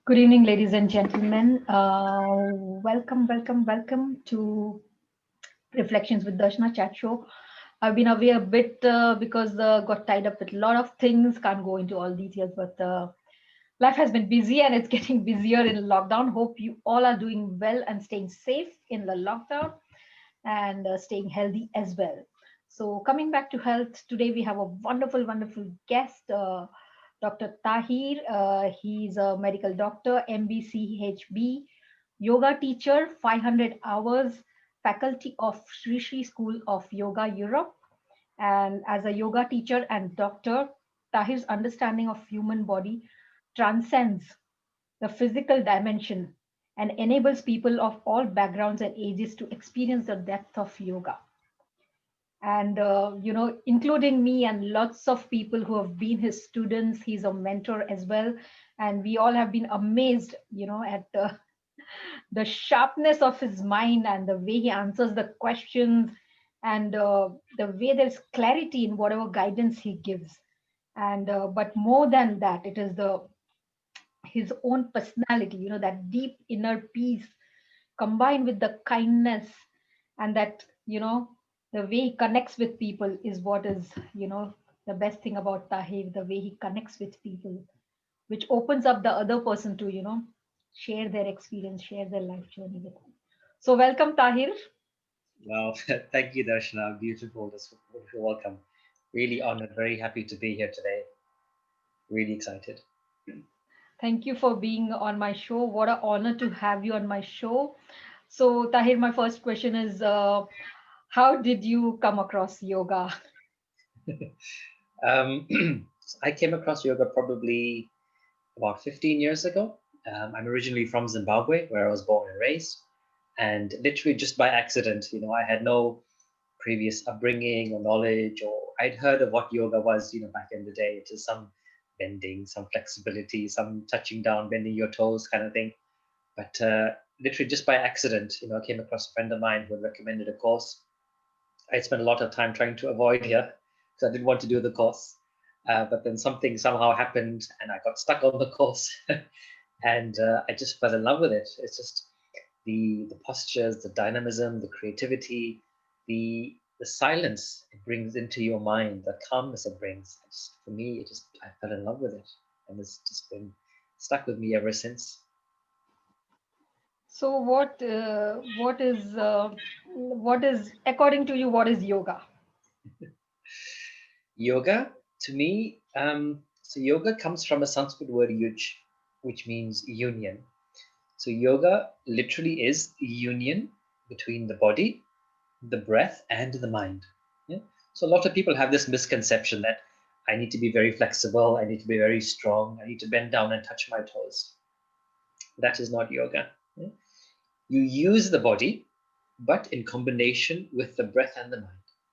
Good evening, ladies and gentlemen. Welcome to Reflections with Darshana chat show. I've been away a bit because got tied up with a lot of things. Can't go into all details, but life has been busy and it's getting busier in lockdown. Hope you all are doing well and staying safe in the lockdown and staying healthy as well. So, coming back to health, today we have a wonderful guest, Dr. Tahir. He's a medical doctor, MBChB, yoga teacher, 500 hours, faculty of Sri Sri School of Yoga, Europe. And as a yoga teacher and doctor, Tahir's understanding of human body transcends the physical dimension and enables people of all backgrounds and ages to experience the depth of yoga. And, including me and lots of people who have been his students, he's a mentor as well. And we all have been amazed, at the sharpness of his mind and the way he answers the questions and the way there's clarity in whatever guidance he gives. And, but more than that, it is the his own personality, that deep inner peace combined with the kindness and that, the way he connects with people is what is, the best thing about Tahir, the way he connects with people, which opens up the other person to, share their experience, share their life journey with him. So, welcome, Tahir. Well, thank you, Darshana. Beautiful. That's wonderful. Welcome. Really honored. Very happy to be here today. Really excited. Thank you for being on my show. What an honor to have you on my show. So, Tahir, my first question is how did you come across yoga? Um, I came across yoga probably about 15 years ago. I'm originally from Zimbabwe, where I was born and raised, and literally just by accident, I had no previous upbringing or knowledge, or I'd heard of what yoga was, back in the day. It is some bending, some flexibility, some touching down, bending your toes kind of thing. But literally just by accident, I came across a friend of mine who had recommended a course. I spent a lot of time trying to avoid here because I didn't want to do the course. But then something somehow happened and I got stuck on the course and I just fell in love with it. It's just the postures, the dynamism, the creativity, the silence it brings into your mind, the calmness it brings. For me, I fell in love with it, and it's just been stuck with me ever since. So, what is according to you? What is yoga? Yoga, to me, so yoga comes from a Sanskrit word yuj, which means union. So yoga literally is union between the body, the breath, and the mind. Yeah? So a lot of people have this misconception that I need to be very flexible, I need to be very strong, I need to bend down and touch my toes. That is not yoga. Yeah? You use the body, but in combination with the breath and the mind.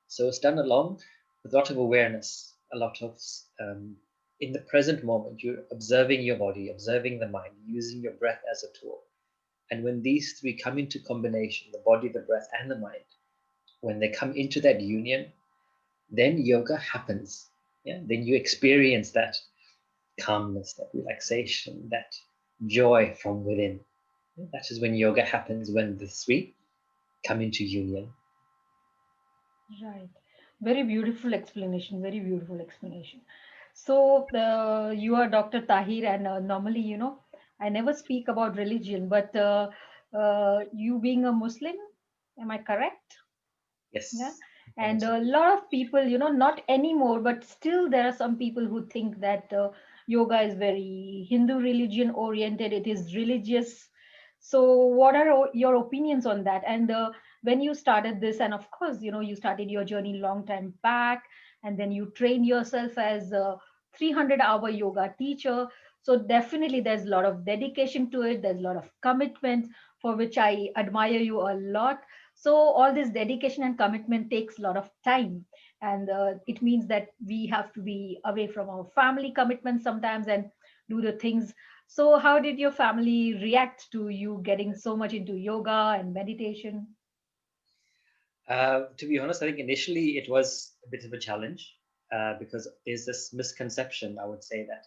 So it's done along with a lot of awareness, a lot of in the present moment, you're observing your body, observing the mind, using your breath as a tool. And when these three come into combination, the body, the breath, and the mind, when they come into that union, then yoga happens. Yeah? Then you experience that calmness, that relaxation, that joy from within. That is when yoga happens, when the three come into union. Right. Very beautiful explanation. Very beautiful explanation. So, you are Dr. Tahir, and normally, I never speak about religion, but you being a Muslim, am I correct? Yeah. Yes. And a lot of people, not anymore, but still there are some people who think that yoga is very Hindu religion oriented, it is religious. So, what are your opinions on that? And when you started this, and of course, you started your journey long time back, and then you trained yourself as a 300-hour yoga teacher. So, definitely there's a lot of dedication to it, there's a lot of commitment for which I admire you a lot. So all this dedication and commitment takes a lot of time, and it means that we have to be away from our family commitments sometimes and do the things. So how did your family react to you getting so much into yoga and meditation? To be honest, I think initially it was a bit of a challenge because there's this misconception, I would say, that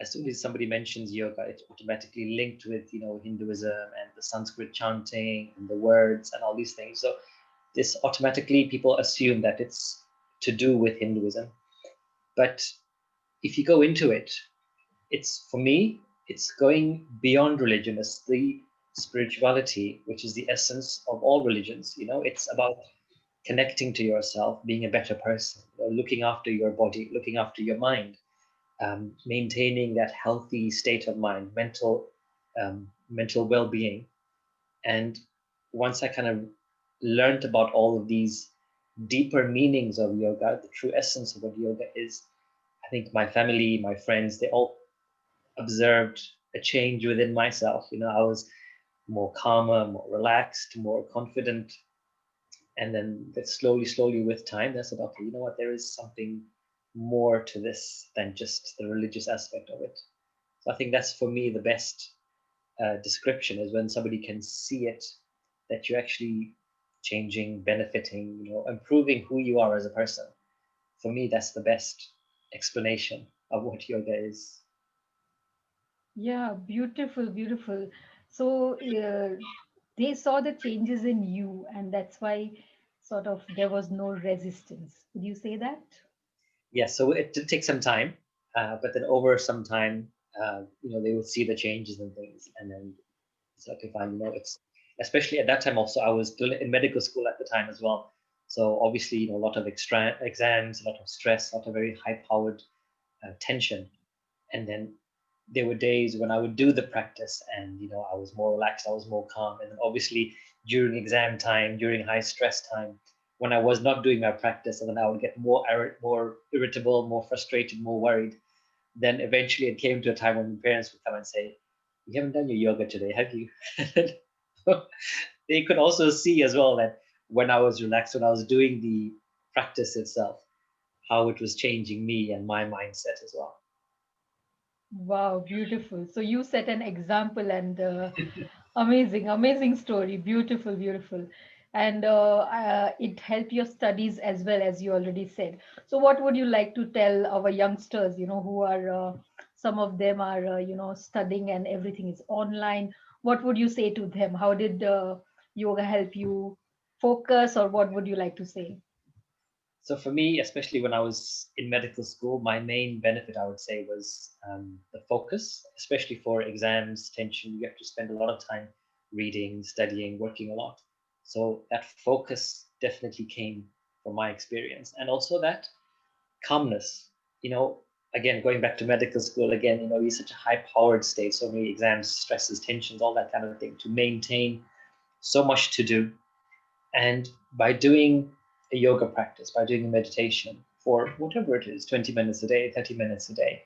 as soon as somebody mentions yoga, it's automatically linked with, Hinduism and the Sanskrit chanting and the words and all these things. So this automatically people assume that it's to do with Hinduism. But if you go into it, it's, for me, it's going beyond religion. It's the spirituality, which is the essence of all religions. It's about connecting to yourself, being a better person, looking after your body, looking after your mind, maintaining that healthy state of mind, mental well-being. And once I kind of learned about all of these deeper meanings of yoga, the true essence of what yoga is, I think my family, my friends, they all observed a change within myself. I was more calmer, more relaxed, more confident. And then that slowly with time, that's about, okay, you know what, there is something more to this than just the religious aspect of it. So I think that's, for me, the best description is when somebody can see it, that you're actually changing, benefiting, improving who you are as a person. For me, that's the best explanation of what yoga is. Yeah, beautiful, beautiful. So they saw the changes in you, and that's why sort of there was no resistance. Would you say that? Yeah, so it did take some time, but then over some time, they would see the changes and things, and then it's like, okay, fine, it's, especially at that time also, I was still in medical school at the time as well. So obviously, a lot of extra exams, a lot of stress, a lot of very high-powered tension. And then there were days when I would do the practice and, I was more relaxed, I was more calm. And then obviously during exam time, during high stress time, when I was not doing my practice, and then I would get more irritable, more frustrated, more worried. Then eventually it came to a time when my parents would come and say, "You haven't done your yoga today, have you?" They could also see as well that when I was relaxed, when I was doing the practice itself, how it was changing me and my mindset as well. Wow, beautiful. So you set an example, and amazing, amazing story. Beautiful, beautiful. And it helped your studies as well, as you already said. So what would you like to tell our youngsters, who are, some of them are, studying and everything is online? What would you say to them? How did yoga help you focus, or what would you like to say? So for me, especially when I was in medical school, my main benefit, I would say, was the focus, especially for exams, tension. You have to spend a lot of time reading, studying, working a lot. So that focus definitely came from my experience. And also that calmness, again, going back to medical school, again, you're such a high-powered state, so many exams, stresses, tensions, all that kind of thing, to maintain so much to do. And by doing a yoga practice, by doing a meditation for whatever it is, 20 minutes a day, 30 minutes a day,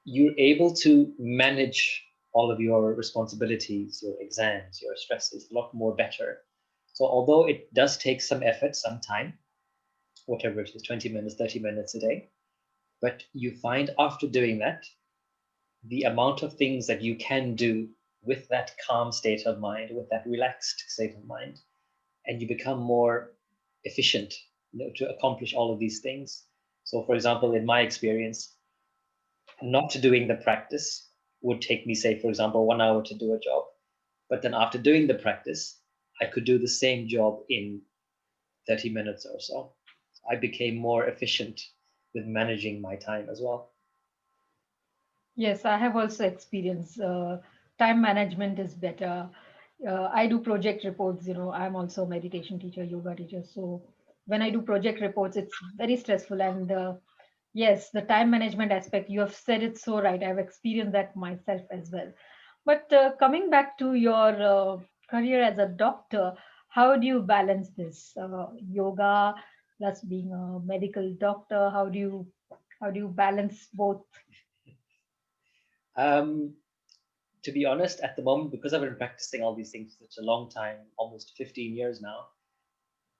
you're able to manage all of your responsibilities, your exams, your stresses a lot more better. So although it does take some effort, some time, whatever it is, 20 minutes, 30 minutes a day, but you find after doing that, the amount of things that you can do with that calm state of mind, with that relaxed state of mind, and you become more efficient, to accomplish all of these things. So for example, in my experience, not doing the practice would take me, say, for example, 1 hour to do a job. But then after doing the practice, I could do the same job in 30 minutes or so. I became more efficient with managing my time as well. Yes, I have also experienced time management is better. I do project reports, I'm also a meditation teacher, yoga teacher. So when I do project reports, it's very stressful. And yes, the time management aspect, you have said it so right. I've experienced that myself as well. But coming back to your career as a doctor, how do you balance this yoga plus being a medical doctor? How do you balance both? Um, to be honest, at the moment, because I've been practicing all these things for such a long time, almost 15 years now,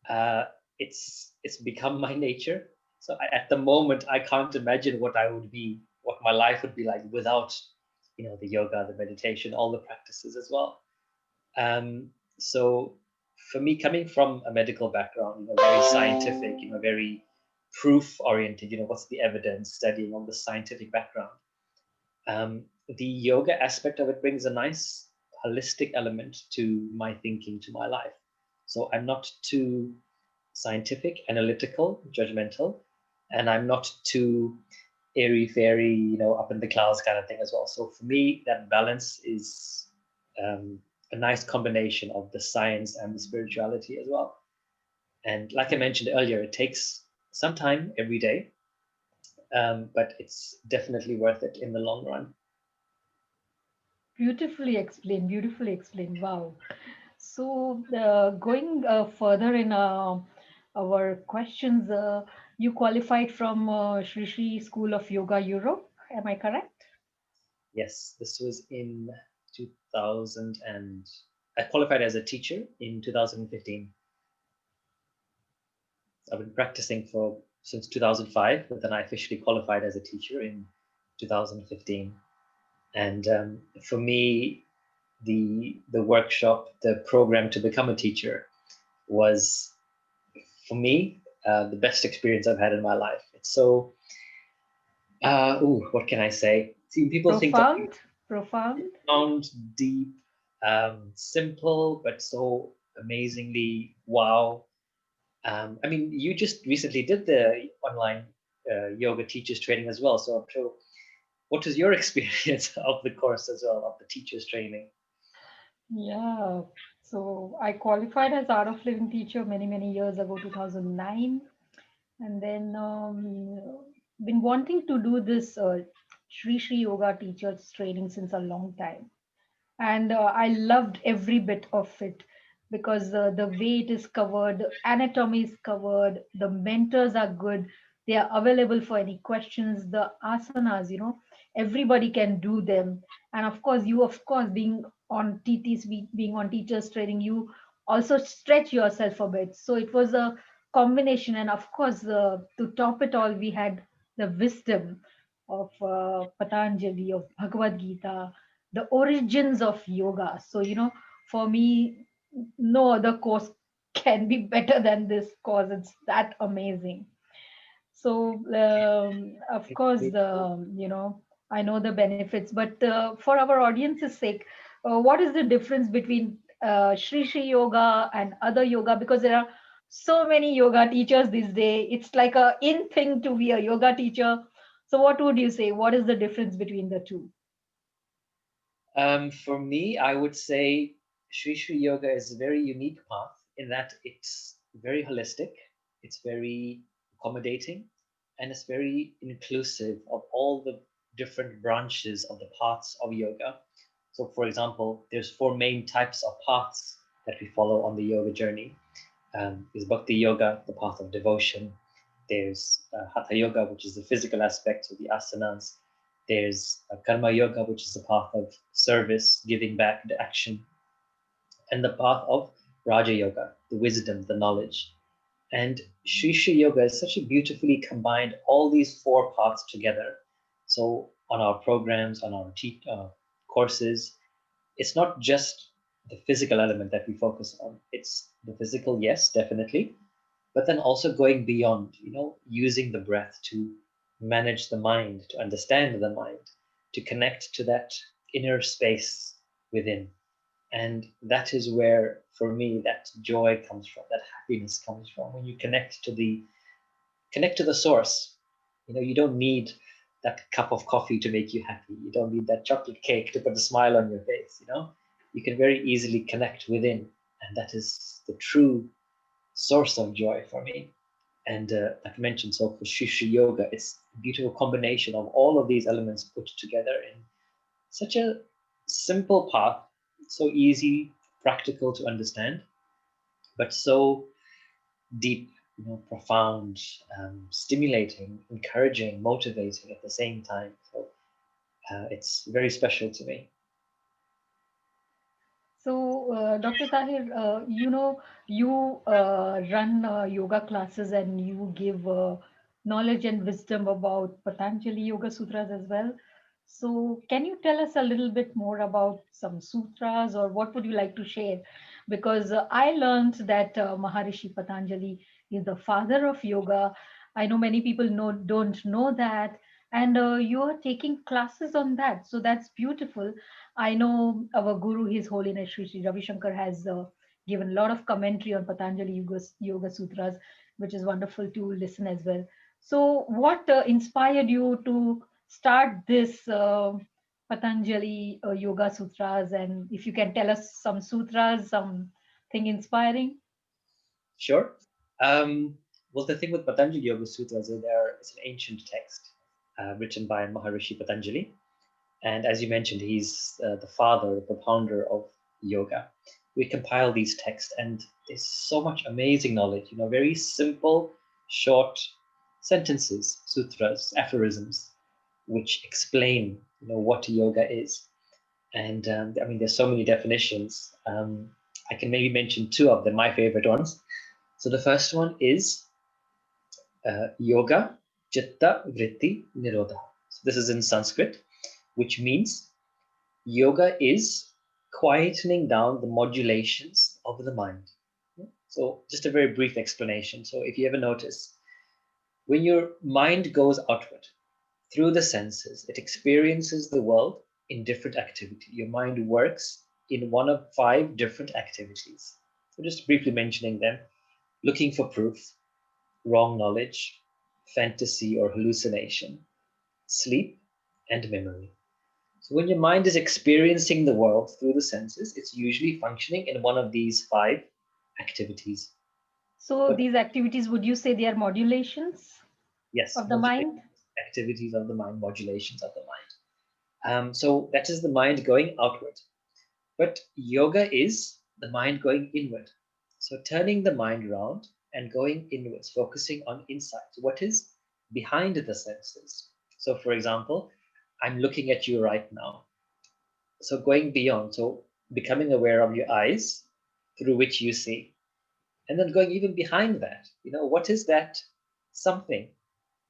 uh, it's become my nature. So at the moment, I can't imagine what my life would be like without, the yoga, the meditation, all the practices as well. So for me, coming from a medical background, very scientific, very proof oriented, what's the evidence, studying all the scientific background. The yoga aspect of it brings a nice holistic element to my thinking, to my life. So I'm not too scientific, analytical, judgmental, and I'm not too airy fairy, up in the clouds kind of thing as well. So for me, that balance is a nice combination of the science and the spirituality as well. And like I mentioned earlier, it takes some time every day, but it's definitely worth it in the long run. Beautifully explained. Beautifully explained. Wow. So, going further in our questions, you qualified from Shri Shri School of Yoga Europe. Am I correct? Yes, this was in 2000 and I qualified as a teacher in 2015. I've been practicing for since 2005, but then I officially qualified as a teacher in 2015. And for me, the workshop, the program to become a teacher was, for me, the best experience I've had in my life. It's so, what can I say? See, people think of Profound, profound. profound, deep, simple, but so amazingly wow. I mean, you just recently did the online yoga teachers training as well. So I'm sure, what was your experience of the course as well, of the teachers training? Yeah. So I qualified as Art of Living teacher many, many years ago, 2009. And then been wanting to do this Shri Shri Yoga teachers training since a long time. And I loved every bit of it because the way it is covered, the anatomy is covered, the mentors are good, they are available for any questions, the asanas, everybody can do them. And of course, you, of course, being on TTs, being on teachers training, you also stretch yourself a bit. So it was a combination. And of course, to top it all, we had the wisdom of Patanjali, of Bhagavad Gita, the origins of yoga. So, for me, no other course can be better than this course. It's that amazing. So, of It's course, really cool. I know the benefits, but for our audience's sake, what is the difference between Shri Shri Yoga and other yoga? Because there are so many yoga teachers these days. It's like a in thing to be a yoga teacher. So, what would you say? What is the difference between the two? For me, I would say Sri Sri Yoga is a very unique path in that it's very holistic, it's very accommodating, and it's very inclusive of all the different branches of the paths of yoga. So, for example, there's four main types of paths that we follow on the yoga journey. There's Bhakti Yoga, the path of devotion. There's Hatha Yoga, which is the physical aspects of the asanas. There's Karma Yoga, which is the path of service, giving back, the action. And the path of Raja Yoga, the wisdom, the knowledge. And Sri Sri Yoga is such a beautifully combined all these four paths together. So on our programs, on our courses, it's not just the physical element that we focus on. It's the physical, yes, definitely, but then also going beyond, using the breath to manage the mind, to understand the mind, to connect to that inner space within. And that is where, for me, that joy comes from, that happiness comes from when you connect to the source. You don't need that cup of coffee to make you happy. You don't need that chocolate cake to put a smile on your face. You can very easily connect within, and that is the true source of joy for me. And like I mentioned, so for Shri Shri Yoga, it's a beautiful combination of all of these elements put together in such a simple path, so easy, practical to understand, but so deep, profound, stimulating, encouraging, motivating at the same time. So it's very special to me. So, Dr. Tahir, you run yoga classes and you give knowledge and wisdom about Patanjali Yoga Sutras as well. So, can you tell us a little bit more about some sutras or what would you like to share? Because I learned that Maharishi Patanjali is the father of yoga. I know many people don't know that, And you are taking classes on that, so that's beautiful. I know our guru, His Holiness Shri Ravi Shankar, has given a lot of commentary on Patanjali Yoga Sutras, which is wonderful to listen as well. So what inspired you to start this Patanjali Yoga Sutras, and if you can tell us some sutras, something inspiring. Sure. Um, well, the thing with Patanjali Yoga Sutras is it's an ancient text written by Maharishi Patanjali. And as you mentioned, he's the father, the propounder of yoga. We compile these texts, and there's so much amazing knowledge. Very simple, short sentences, sutras, aphorisms, which explain, what yoga is. And I mean, there's so many definitions. I can maybe mention two of them, my favorite ones. So the first one is yoga, chitta, vritti, nirodha. So this is in Sanskrit, which means yoga is quietening down the modulations of the mind. So just a very brief explanation. So if you ever notice, when your mind goes outward through the senses, it experiences the world in different activity. Your mind works in one of 5 different activities. So just briefly mentioning them: looking for proof, wrong knowledge, fantasy or hallucination, sleep, and memory. So when your mind is experiencing the world through the senses, it's usually functioning in one of these 5 activities. So But these activities, would you say they are modulations yes, of the mind? activities of the mind, modulations of the mind. So that is the mind going outward. But yoga is the mind going inward. So turning the mind around and going inwards, focusing on insight. What is behind the senses? So, for example, I'm looking at you right now. So going beyond, so becoming aware of your eyes through which you see, and then going even behind that. What is that something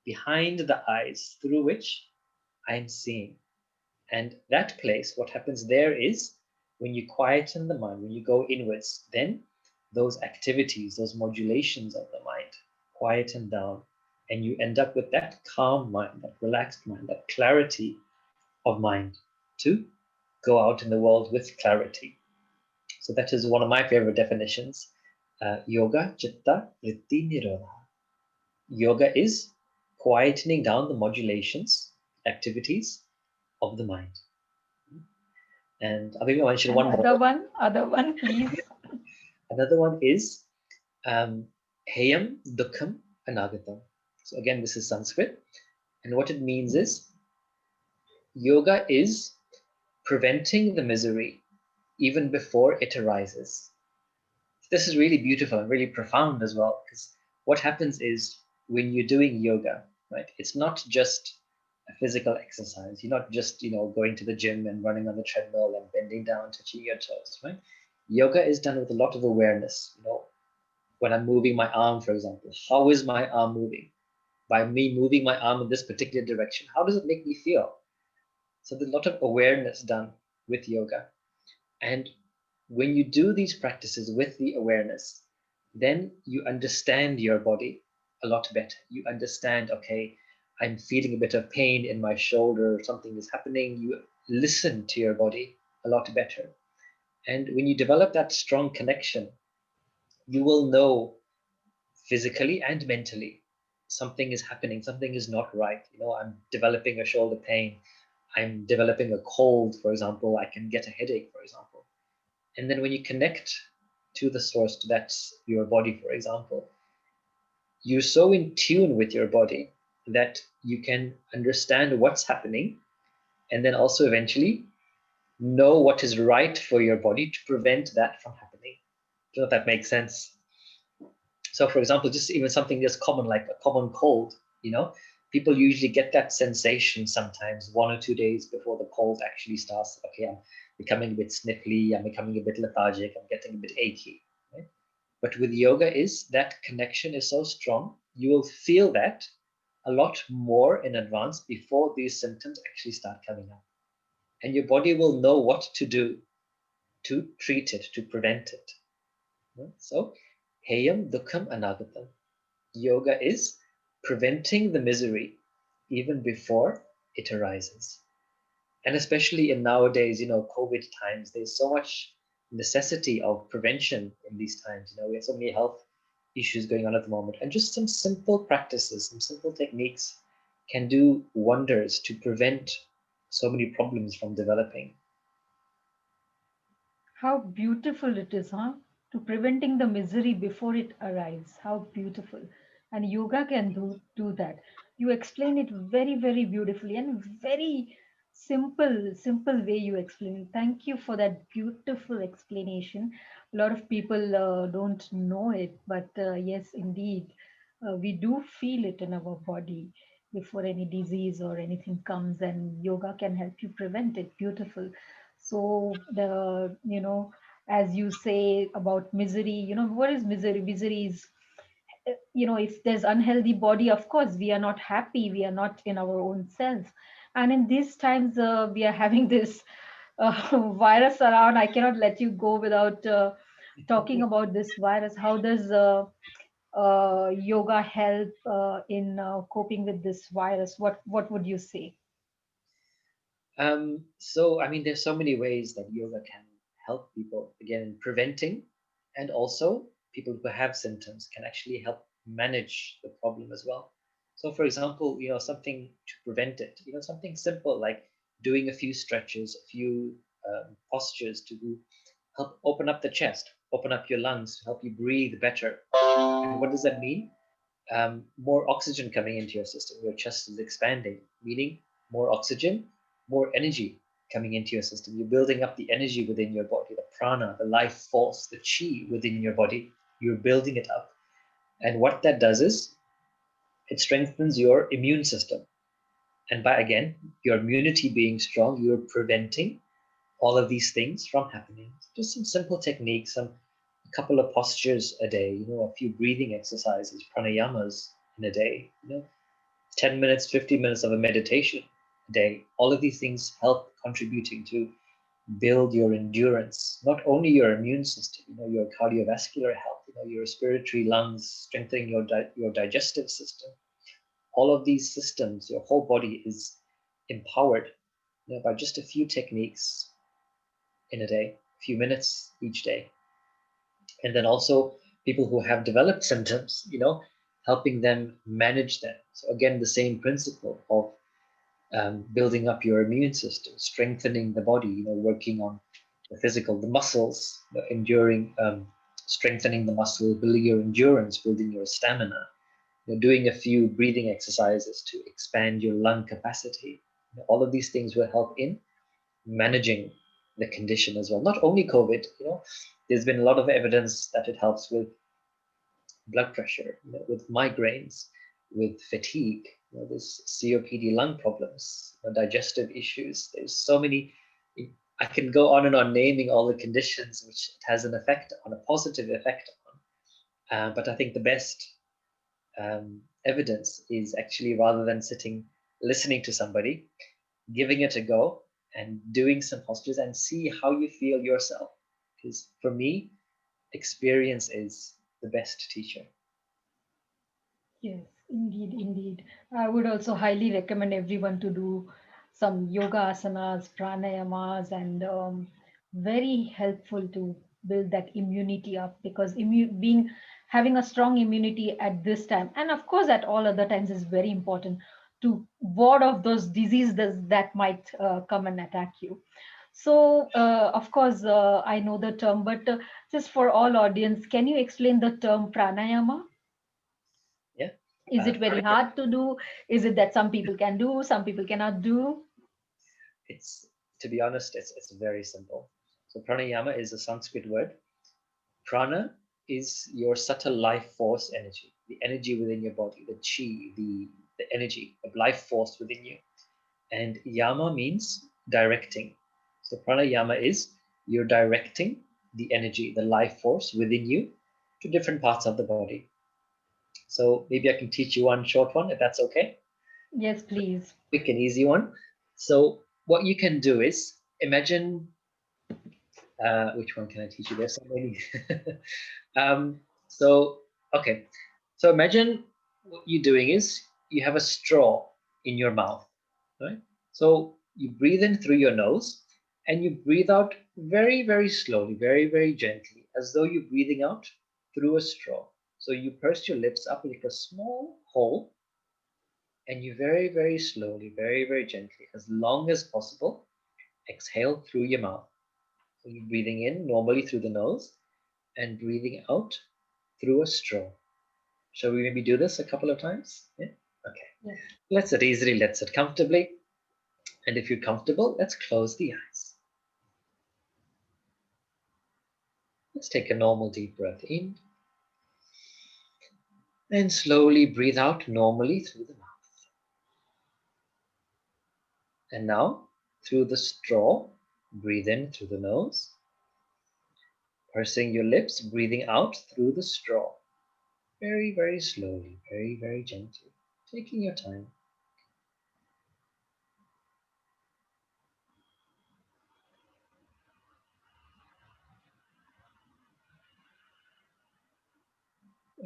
behind the eyes through which I'm seeing? And that place, what happens there is when you quieten the mind, when you go inwards, then those activities, those modulations of the mind quieten down, and you end up with that calm mind, that relaxed mind, that clarity of mind to go out in the world with clarity. So that is one of my favorite definitions. Yoga, chitta, vritti, nirodha. Yoga is quietening down the modulations, activities of the mind. And I think I mentioned And one more. other one, please. Another one is heyam, dukkam, anagatam. So again, this is Sanskrit. And what it means is yoga is preventing the misery even before it arises. This is really beautiful and really profound as well, because what happens is when you're doing yoga, right, it's not just a physical exercise. You're not just, going to the gym and running on the treadmill and bending down, touching your toes, right? Yoga is done with a lot of awareness. When I'm moving my arm, for example, how is my arm moving? By me moving my arm in this particular direction, how does it make me feel? So there's a lot of awareness done with yoga. And when you do these practices with the awareness, then you understand your body a lot better. You understand, okay, I'm feeling a bit of pain in my shoulder, something is happening. You listen to your body a lot better. And when you develop that strong connection, you will know physically and mentally something is happening, something is not right. I'm developing a shoulder pain, I'm developing a cold, for example, I can get a headache, for example. And then when you connect to the source, to that your body, for example, you're so in tune with your body that you can understand what's happening, and then also eventually know what is right for your body to prevent that from happening. Do you know if that makes sense? So, for example, just even something just common like a common cold, people usually get that sensation sometimes 1 or 2 days before the cold actually starts. Okay, I'm becoming a bit sniffly, I'm becoming a bit lethargic, I'm getting a bit achy. Right? But with yoga, is that connection is so strong, you will feel that a lot more in advance before these symptoms actually start coming up, and your body will know what to do to treat it, to prevent it. So, heyam, dukkam, anagatam. Yoga is preventing the misery even before it arises. And especially in nowadays, COVID times, there's so much necessity of prevention in these times. We have so many health issues going on at the moment, and just some simple practices, some simple techniques can do wonders to prevent so many problems from developing. How beautiful it is, huh? To preventing the misery before it arrives. How beautiful. And yoga can do that. You explain it very, very beautifully and very simple way you explain it. Thank you for that beautiful explanation. A lot of people don't know it, but yes, indeed, we do feel it in our body before any disease or anything comes, and yoga can help you prevent it. Beautiful. So as you say about misery, what is misery? Misery is, if there's unhealthy body, of course we are not happy, we are not in our own self. And in these times, we are having this virus around. I cannot let you go without talking about this virus. How does yoga help in coping with this virus? What would you say? So, I mean, there's so many ways that yoga can help people, again, in preventing, and also people who have symptoms can actually help manage the problem as well. So, for example, something to prevent it, something simple like doing a few stretches, a few postures to help open up the chest, open up your lungs, to help you breathe better. And what does that mean? More oxygen coming into your system. Your chest is expanding, meaning more oxygen, more energy coming into your system. You're building up the energy within your body, the prana, the life force, the chi within your body. You're building it up. And what that does is it strengthens your immune system. And by, again, your immunity being strong, you're preventing all of these things from happening. Just some simple techniques, a couple of postures a day, a few breathing exercises, pranayamas in a day, 10 minutes, 50 minutes of a meditation a day. All of these things help contributing to build your endurance, not only your immune system, your cardiovascular health, your respiratory lungs, strengthening your digestive system. All of these systems, your whole body is empowered, by just a few techniques in a day, a few minutes each day. And then also people who have developed symptoms, helping them manage them. So again, the same principle of building up your immune system, strengthening the body, working on the physical, the muscles, enduring, strengthening the muscle, building your endurance, building your stamina, doing a few breathing exercises to expand your lung capacity. All of these things will help in managing the condition as well. Not only COVID, there's been a lot of evidence that it helps with blood pressure, with migraines, with fatigue, there's COPD lung problems, digestive issues. There's so many. I can go on and on naming all the conditions which it has an effect on, a positive effect on. But I think the best evidence is actually, rather than sitting listening to somebody, giving it a go and doing some postures and see how you feel yourself. Because for me, experience is the best teacher. Yes, indeed, indeed. I would also highly recommend everyone to do some yoga asanas, pranayamas, and very helpful to build that immunity up, because being having a strong immunity at this time, and of course at all other times, is very important to ward off those diseases that might come and attack you. So, of course, I know the term, but just for all audience, can you explain the term pranayama? Yeah. Is it very hard to do? Is it that some people can do, some people cannot do? It's, to be honest, it's very simple. So pranayama is a Sanskrit word. Prana is your subtle life force energy, the energy within your body, the chi, the energy, the life force within you. And yama means directing. So pranayama is you're directing the energy, the life force within you to different parts of the body. So maybe I can teach you one short one, if that's okay. Yes, please. Quick and easy one. So what you can do is imagine, which one can I teach you? There's so many. um, so, okay. So imagine what you're doing is you have a straw in your mouth, right? So you breathe in through your nose and you breathe out very, very slowly, very, very gently, as though you're breathing out through a straw. So you purse your lips up like a small hole and you very, very slowly, very, very gently, as long as possible, exhale through your mouth. So you're breathing in normally through the nose and breathing out through a straw. Shall we maybe do this a couple of times? Yeah? Okay. Yes. Let's sit easily, let's sit comfortably. And if you're comfortable, let's close the eyes. Let's take a normal deep breath in and slowly breathe out normally through the mouth. And now, through the straw, breathe in through the nose, pursing your lips, breathing out through the straw. Very, very slowly, very, very gently, taking your time.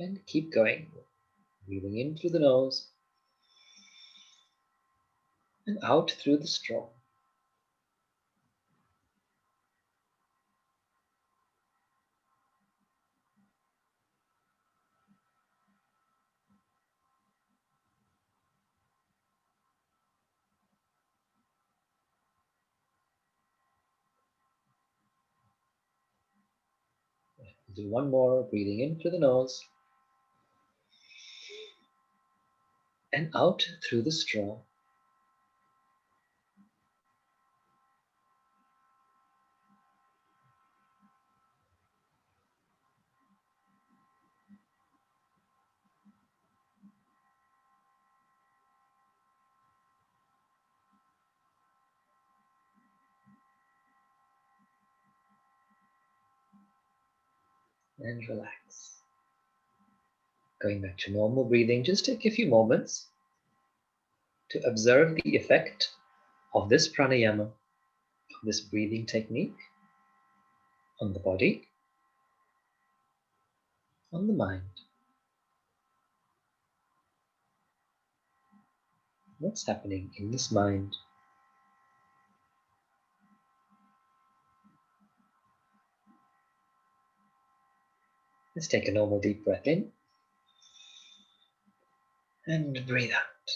And keep going. Breathing in through the nose and out through the straw. Do one more, breathing in through the nose and out through the straw. And relax. Going back to normal breathing, just take a few moments to observe the effect of this pranayama, of this breathing technique on the body, on the mind. What's happening in this mind? Let's take a normal deep breath in and breathe out.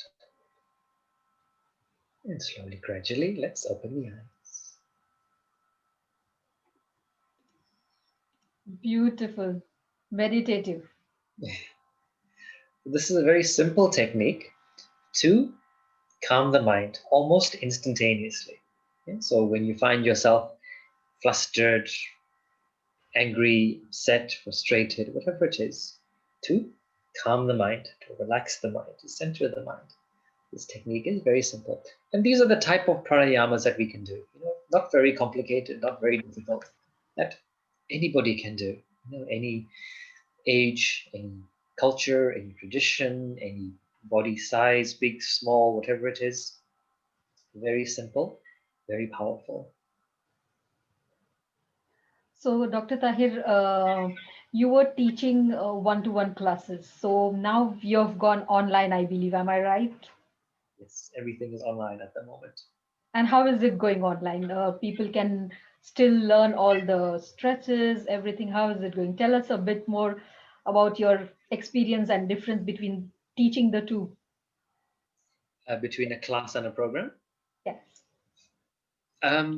And slowly, gradually, let's open the eyes. Beautiful. Meditative. This is a very simple technique to calm the mind almost instantaneously. Yeah? So when you find yourself flustered, angry, upset, frustrated, whatever it is, to calm the mind, to relax the mind, to center the mind. This technique is very simple. And these are the type of pranayamas that we can do. Not very complicated, not very difficult, that anybody can do. Any age, any culture, any tradition, any body size, big, small, whatever it is. Very simple, very powerful. So, Dr. Tahir, you were teaching one-to-one classes. So now you've gone online, I believe. Am I right? Yes, everything is online at the moment. And how is it going online? People can still learn all the stretches, everything. How is it going? Tell us a bit more about your experience and difference between teaching the two. Between a class and a program. Yes.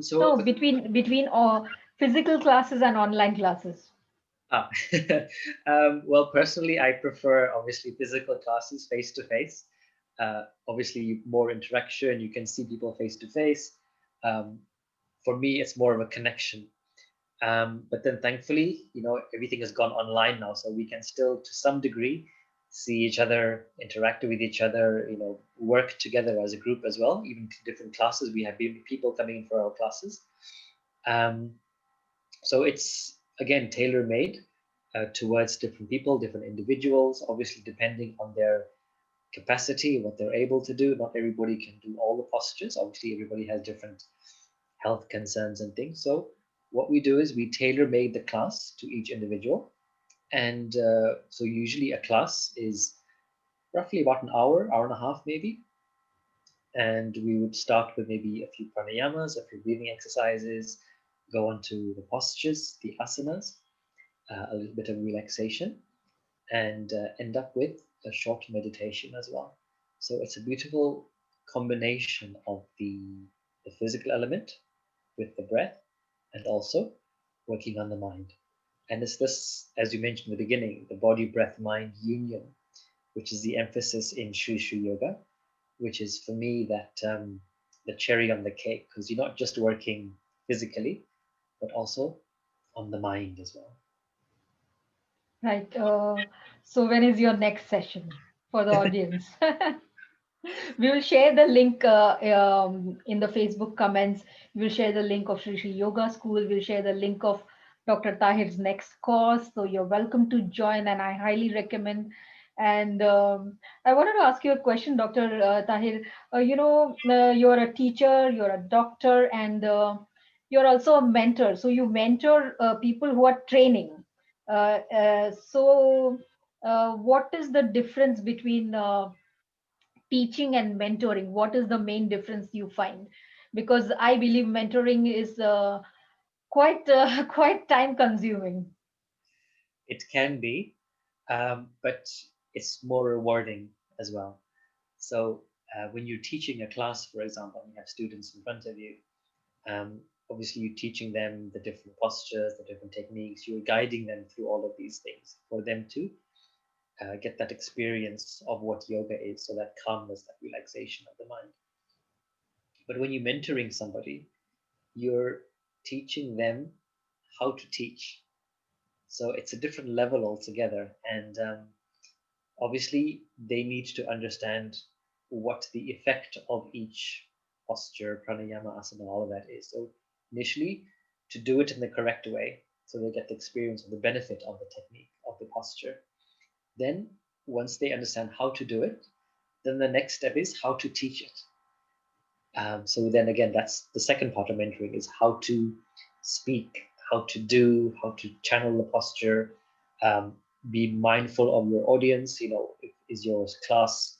So No, between physical classes and online classes. Ah, well, personally, I prefer obviously physical classes face to face. Obviously, more interaction, you can see people face to face. For me, it's more of a connection. But then thankfully, everything has gone online now, so we can still, to some degree, see each other, interact with each other, work together as a group as well. Even different classes, we have people coming in for our classes. So it's again tailor-made towards different people, different individuals, obviously depending on their capacity, what they're able to do. Not everybody can do all the postures. Obviously, everybody has different health concerns and things. So what we do is we tailor-made the class to each individual. And so usually a class is roughly about an hour, hour and a half maybe. And we would start with maybe a few pranayamas, a few breathing exercises, go on to the postures, the asanas, a little bit of relaxation, and end up with a short meditation as well. So it's a beautiful combination of the physical element with the breath and also working on the mind. And it's this, as you mentioned in the beginning, the body, breath, mind union, which is the emphasis in Sri Sri Yoga, which is for me that the cherry on the cake, because you're not just working physically, but also on the mind as well. Right. So when is your next session for the audience? We will share the link in the Facebook comments. We'll share the link of Shri Shri Yoga School. We'll share the link of Dr. Tahir's next course. So you're welcome to join, and I highly recommend. And I wanted to ask you a question, Dr. Tahir. You're a teacher, you're a doctor, and you're also a mentor. So you mentor people who are training. What is the difference between teaching and mentoring? What is the main difference you find? Because I believe mentoring is quite quite time consuming. It can be, but it's more rewarding as well. So when you're teaching a class, for example, and you have students in front of you, obviously you're teaching them the different postures, the different techniques, you're guiding them through all of these things for them to get that experience of what yoga is, so that calmness, that relaxation of the mind. But when you're mentoring somebody, you're teaching them how to teach. So it's a different level altogether. And obviously, they need to understand what the effect of each posture, pranayama, asana, all of that is. So initially, to do it in the correct way, so they get the experience of the benefit of the technique, of the posture. Then, once they understand how to do it, then the next step is how to teach it. So then again, that's the second part of mentoring, is how to speak, how to do, how to channel the posture, be mindful of your audience. Is your class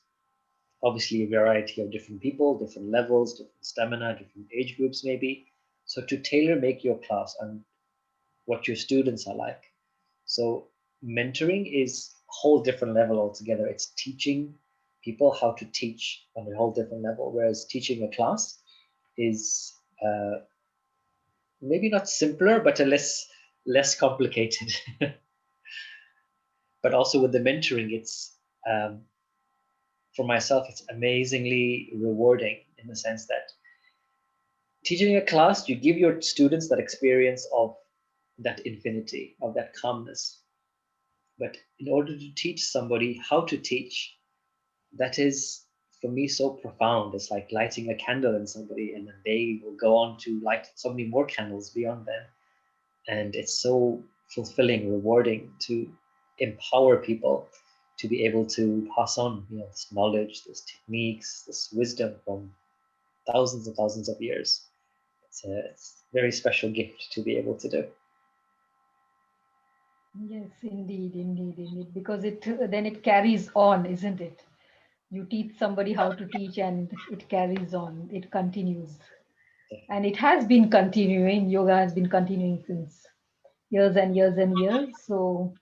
obviously a variety of different people, different levels, different stamina, different age groups maybe. So to tailor make your class and what your students are like. So mentoring is a whole different level altogether. It's teaching people how to teach on a whole different level, whereas teaching a class is maybe not simpler, but a less complicated. But also with the mentoring, it's for myself, it's amazingly rewarding in the sense that teaching a class, you give your students that experience of that infinity, of that calmness. But in order to teach somebody how to teach, that is for me so profound. It's like lighting a candle in somebody, and then they will go on to light so many more candles beyond them. And it's so fulfilling, rewarding to empower people to be able to pass on, this knowledge, this techniques, this wisdom from thousands and thousands of years. It's a very special gift to be able to do. Yes, indeed, indeed, indeed. Because it then it carries on, isn't it? You teach somebody how to teach, and it carries on. It continues, and it has been continuing. Yoga has been continuing since years and years and years. So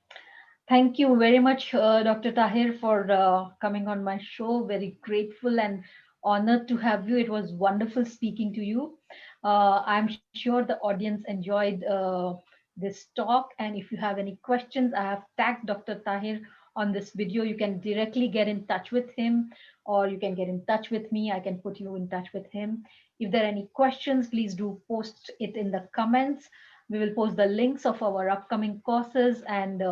thank you very much, Dr. Tahir, for coming on my show. Very grateful and honored to have you. It was wonderful speaking to you. I'm sure the audience enjoyed this talk. And if you have any questions, I have tagged Dr. Tahir on this video. You can directly get in touch with him, or you can get in touch with me. I can put you in touch with him. If there are any questions, please do post it in the comments. We will post the links of our upcoming courses, and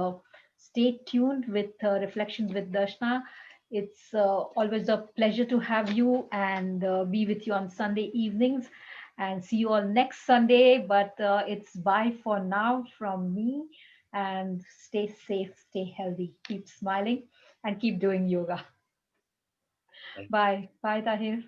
stay tuned with Reflections with Darshana. It's always a pleasure to have you and be with you on Sunday evenings. And see you all next Sunday. But it's bye for now from me. And stay safe, stay healthy, keep smiling, and keep doing yoga. Bye. Bye, Tahir.